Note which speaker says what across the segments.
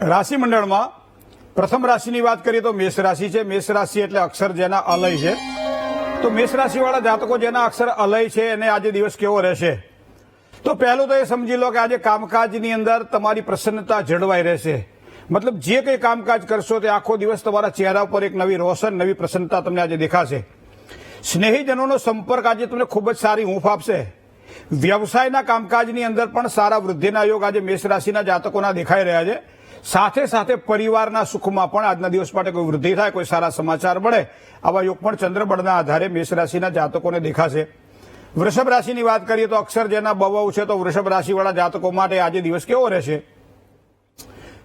Speaker 1: રાશિ મંડળમાં પ્રથમ રાશિની વાત કરીએ તો મેષ રાશિ છે. મેષ રાશિ એટલે અક્ષર જેના અલય છે. તો મેષ રાશિવાળા જાતકો જેના અક્ષર અલય છે એને આજે દિવસ કેવો રહેશે? તો પહેલું તો એ સમજી લો કે આજે કામકાજની અંદર તમારી પ્રસન્નતા જળવાઈ રહેશે. મતલબ જે કંઈ કામકાજ કરશો તે આખો દિવસ તમારા ચહેરા ઉપર એક નવી રોશન, નવી પ્રસન્નતા તમને આજે દેખાશે. સ્નેહીજનોનો સંપર્ક આજે તમને ખૂબ જ સારી હૂંફ આપશે. વ્યવસાયના કામકાજની અંદર પણ સારા વૃદ્ધિના યોગ આજે મેષ રાશિના જાતકોના દેખાઈ રહ્યા છે. સાથે સાથે પરિવારના સુખમાં પણ આજના દિવસ માટે કોઈ વૃદ્ધિ થાય, કોઈ સારા સમાચાર મળે, આવા યોગ પણ ચંદ્રબળના આધારે મેષ રાશિના જાતકોને દેખાશે. વૃષભ રાશિની વાત કરીએ તો અક્ષર જેના બવવ છે, તો વૃષભ રાશિવાળા જાતકો માટે આજે દિવસ કેવો રહેશે?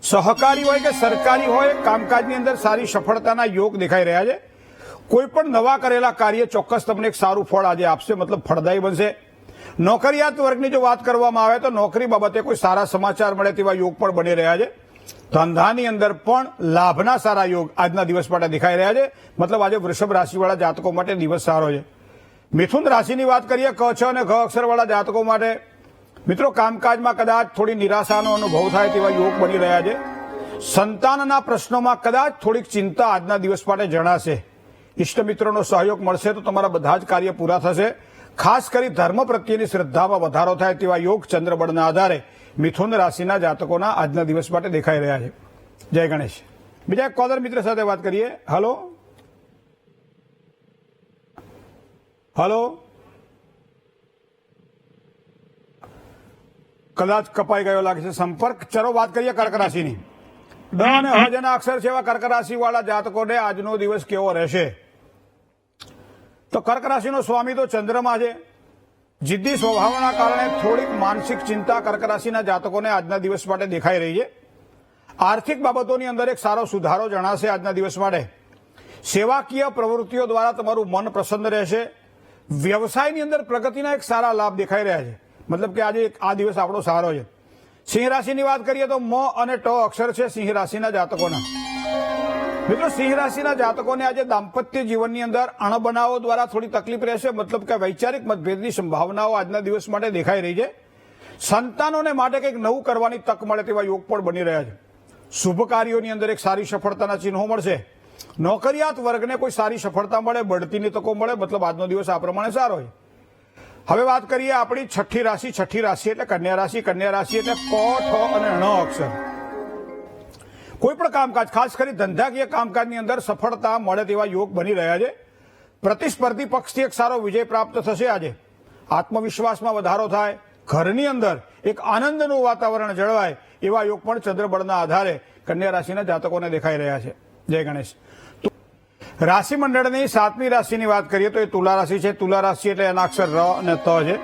Speaker 1: સહકારી હોય કે સરકારી હોય, કામકાજની અંદર સારી સફળતાના યોગ દેખાઈ રહ્યા છે. કોઈ પણ નવા કરેલા કાર્ય ચોક્કસ તમને એક સારું ફળ આજે આપશે, મતલબ ફળદાયી બનશે. નોકરિયાત વર્ગની જો વાત કરવામાં આવે તો નોકરી બાબતે કોઈ સારા સમાચાર મળે તેવા યોગ પણ બની રહ્યા છે. ધંધાની અંદર પણ લાભના સારા યોગ આજના દિવસ માટે દેખાઈ રહ્યા છે. મતલબ આજે વૃષભ રાશિવાળા જાતકો માટે દિવસ સારો છે. મિથુન રાશિની વાત કરીએ, ક, છ અને ઘ અક્ષરવાળા જાતકો માટે મિત્રો કામકાજમાં કદાચ થોડી નિરાશાનો અનુભવ થાય તેવા યોગ બની રહ્યા છે. સંતાનના પ્રશ્નોમાં કદાચ થોડીક ચિંતા આજના દિવસ માટે જણાશે. ઇષ્ટમિત્રોનો સહયોગ મળશે તો તમારા બધા જ કાર્ય પૂરા થશે. ખાસ કરી ધર્મ પ્રત્યેની શ્રદ્ધામાં વધારો થાય તેવા યોગ ચંદ્રબળના આધારે મિથુન રાશિના જાતકોના આજના દિવસ માટે દેખાઈ રહ્યા છે. જય ગણેશ. બીજા એક કોલર મિત્ર સાથે વાત કરીએ. હલો હલો, કદાચ કપાઈ ગયો લાગે છે સંપર્ક. ચલો વાત કરીએ કર્ક રાશિની. ડ અને હ જેના અક્ષર છે એવા કર્ક રાશિવાળા જાતકોને આજનો દિવસ કેવો રહેશે? તો કર્ક રાશિનો સ્વામી તો ચંદ્રમા છે. જિદ્દી સ્વભાવના કારણે થોડીક માનસિક ચિંતા કર્ક રાશિના જાતકોને આજના દિવસ માટે દેખાઈ રહી છે. આર્થિક બાબતોની અંદર એક સારો સુધારો જણાશે આજના દિવસ માટે. સેવાકીય પ્રવૃત્તિઓ દ્વારા તમારું મન પ્રસન્ન રહેશે. વ્યવસાયની અંદર પ્રગતિના એક સારા લાભ દેખાઈ રહ્યા છે. મતલબ કે આજે આ દિવસ આપણો સારો છે. સિંહ રાશિની વાત કરીએ તો મ અને ટ અક્ષર છે સિંહ રાશિના જાતકોના. મિત્રો સિંહ રાશિના જાતકોને આજે દાંપત્ય જીવનની અંદર અણબનાવો દ્વારા થોડી તકલીફ રહેશે. મતલબ કે વૈચારિક મતભેદની સંભાવનાઓ આજના દિવસ માટે દેખાઈ રહી છે. સંતાનોને માટે કંઈક નવું કરવાની તક મળે તેવા યોગ પણ બની રહ્યા છે. શુભ કાર્યોની અંદર એક સારી સફળતાના ચિહ્નો મળશે. નોકરિયાત વર્ગને કોઈ સારી સફળતા મળે, બઢતીની તકો મળે. મતલબ આજનો દિવસ આ પ્રમાણે સારો છે. હવે વાત કરીએ આપણી છઠ્ઠી રાશિ. છઠ્ઠી રાશિ એટલે કન્યા રાશિ. કન્યા રાશિ એટલે ક, ઠ અને ણ અક્ષર. કોઈ પણ કામકાજ, ખાસ કરી ધંધાકીય કામકાજની અંદર સફળતા મળે તેવા યોગ બની રહ્યા છે. પ્રતિસ્પર્ધી પક્ષથી એક સારો વિજય પ્રાપ્ત થશે. આજે આત્મવિશ્વાસમાં વધારો થાય, ઘરની અંદર એક આનંદનું વાતાવરણ જળવાય એવા યોગ પણ ચંદ્રબળના આધારે કન્યા રાશિના જાતકોને દેખાઈ રહ્યા છે. જય ગણેશ. રાશિ મંડળની સાતમી રાશિની વાત કરીએ તો એ તુલા રાશિ છે. તુલા રાશિ એટલે એના અક્ષર ર અને ત છે.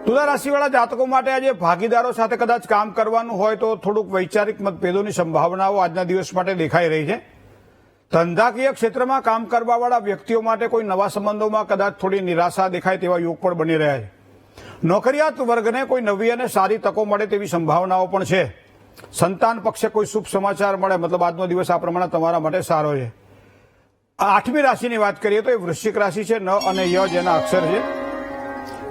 Speaker 1: તુલા રાશિવાળા જાતકો માટે આજે ભાગીદારો સાથે કદાચ કામ કરવાનું હોય તો થોડુંક વૈચારિક મતભેદોની સંભાવનાઓ આજના દિવસ માટે દેખાઈ રહી છે. ધંધાકીય ક્ષેત્રમાં કામ કરવાવાળા વ્યક્તિઓ માટે કોઈ નવા સંબંધોમાં કદાચ થોડી નિરાશા દેખાય તેવા યોગ પણ બની રહ્યા છે. નોકરિયાત વર્ગને કોઈ નવી અને સારી તકો મળે તેવી સંભાવનાઓ પણ છે. સંતાન પક્ષે કોઈ શુભ સમાચાર મળે. મતલબ આજનો દિવસ આ પ્રમાણે તમારા માટે સારો છે. આઠમી રાશિની વાત કરીએ તો એ વૃશ્ચિક રાશિ છે. ન અને ય જેના અક્ષર છે.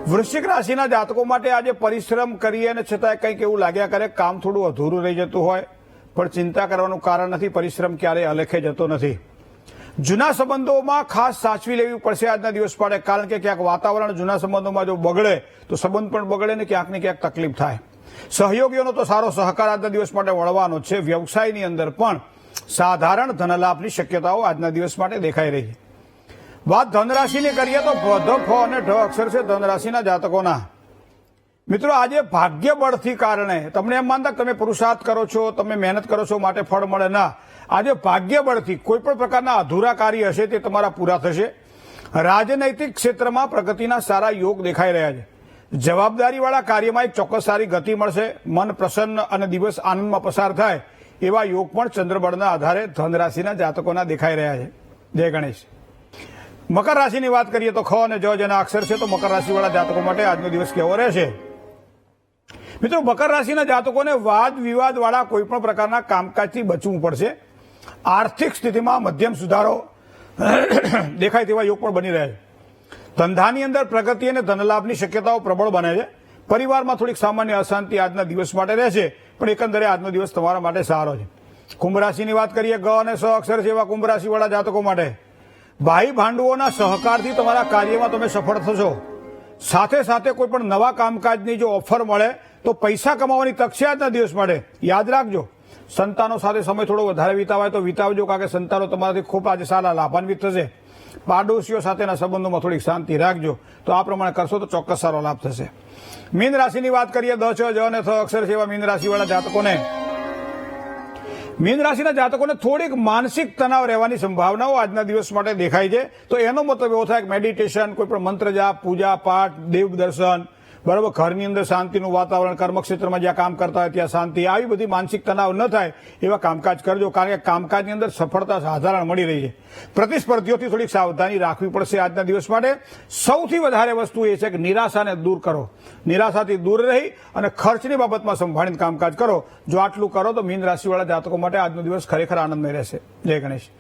Speaker 1: વૃશ્ચિક રાશિના જાતકો માટે આજે પરિશ્રમ કરીએ અને છતાં કંઈક એવું લાગ્યા કરે કામ થોડું અધૂરું રહી જતું હોય, પણ ચિંતા કરવાનું કારણ નથી. પરિશ્રમ ક્યારેય અલેખે જતો નથી. જૂના સંબંધોમાં ખાસ સાચવી લેવી પડશે આજના દિવસ માટે, કારણ કે ક્યાંક વાતાવરણ જૂના સંબંધોમાં જો બગડે તો સંબંધ પણ બગડે ને ક્યાંક ને ક્યાંક તકલીફ થાય. સહયોગીઓનો તો સારો સહકાર આજના દિવસ માટે મળવાનો છે. વ્યવસાયની અંદર પણ સાધારણ ધનલાભની શક્યતાઓ આજના દિવસ માટે દેખાઈ રહી છે. વાત ધનરાશિની કરીએ તો ભ, ધ, ફ અને ઢ અક્ષર છે ધનરાશિના જાતકોના. મિત્રો આજે ભાગ્ય બળથી કારણે તમને એમ માનતા તમે પુરુષાર્થ કરો છો, તમે મહેનત કરો છો માટે ફળ મળે ના. આજે ભાગ્ય બળથી કોઈ પણ પ્રકારના અધૂરા કાર્ય હશે તે તમારા પૂરા થશે. રાજનૈતિક ક્ષેત્રમાં પ્રગતિના સારા યોગ દેખાઈ રહ્યા છે. જવાબદારીવાળા કાર્યમાં એક ચોક્કસ સારી ગતિ મળશે. મન પ્રસન્ન અને દિવસ આનંદમાં પસાર થાય એવા યોગ પણ ચંદ્રબળના આધારે ધનરાશિના જાતકોના દેખાઈ રહ્યા છે. જય ગણેશ. મકર રાશિની વાત કરીએ તો ખ અને જ જેના અક્ષર છે. તો મકર રાશિવાળા જાતકો માટે આજનો દિવસ કેવો રહેશે? મિત્રો મકર રાશિના જાતકોને વાદ વિવાદ વાળા કોઈ પણ પ્રકારના કામકાજથી બચવું પડશે. આર્થિક સ્થિતિમાં મધ્યમ સુધારો દેખાય તેવા યોગ પણ બની રહ્યા છે. ધંધાની અંદર પ્રગતિ અને ધનલાભની શક્યતાઓ પ્રબળ બને છે. પરિવારમાં થોડીક સામાન્ય અશાંતિ આજના દિવસ માટે રહેશે, પણ એકંદરે આજનો દિવસ તમારા માટે સારો છે. કુંભ રાશિની વાત કરીએ, ગ અને સ અક્ષર છે એવા કુંભ રાશિવાળા જાતકો માટે ભાઈ ભાંડુઓના સહકારથી તમારા કાર્યમાં તમે સફળ થશો. સાથે સાથે કોઈ પણ નવા કામકાજની જો ઓફર મળે તો પૈસા કમાવાની તક છે આજના દિવસ માટે. યાદ રાખજો, સંતાનો સાથે સમય થોડો વધારે વિતાવાય તો વિતાવજો, કારણ કે સંતાનો તમારાથી ખૂબ આજે સારા લાભાન્વિત થશે. પાડોશીઓ સાથેના સંબંધોમાં થોડીક શાંતિ રાખજો, તો આ પ્રમાણે કરશો તો ચોક્કસ સારો લાભ થશે. મીન રાશિની વાત કરીએ, દ, ચ, જ અને થ અક્ષર છે એવા મીન રાશિવાળા જાતકોને મીન રાશિના જાતકોને થોડીક માનસિક તણાવ રહેવાની સંભાવનાઓ આજના દિવસ માટે દેખાય છે. તો એનો મતલબ એવો થાય કે મેડિટેશન, કોઈ પણ મંત્ર જાપ, પૂજા પાઠ, દેવ દર્શન, બરાબર, ઘરની અંદર શાંતિનું વાતાવરણ, કર્મક્ષેત્રમાં જ્યાં કામ કરતા હોય ત્યાં શાંતિ, આવી બધી માનસિક તણાવ ન થાય એવા કામકાજ કરજો, કારણ કે કામકાજની અંદર સફળતા સાધારણ મળી રહી છે. પ્રતિસ્પર્ધીઓથી થોડીક સાવધાની રાખવી પડશે આજના દિવસ માટે. સૌથી વધારે વસ્તુ એ છે કે નિરાશાને દૂર કરો, નિરાશાથી દૂર રહી અને ખર્ચની બાબતમાં સંભાળીને કામકાજ કરો. જો આટલું કરો તો મીન રાશિવાળા જાતકો માટે આજનો દિવસ ખરેખર આનંદમય રહેશે. જય ગણેશ.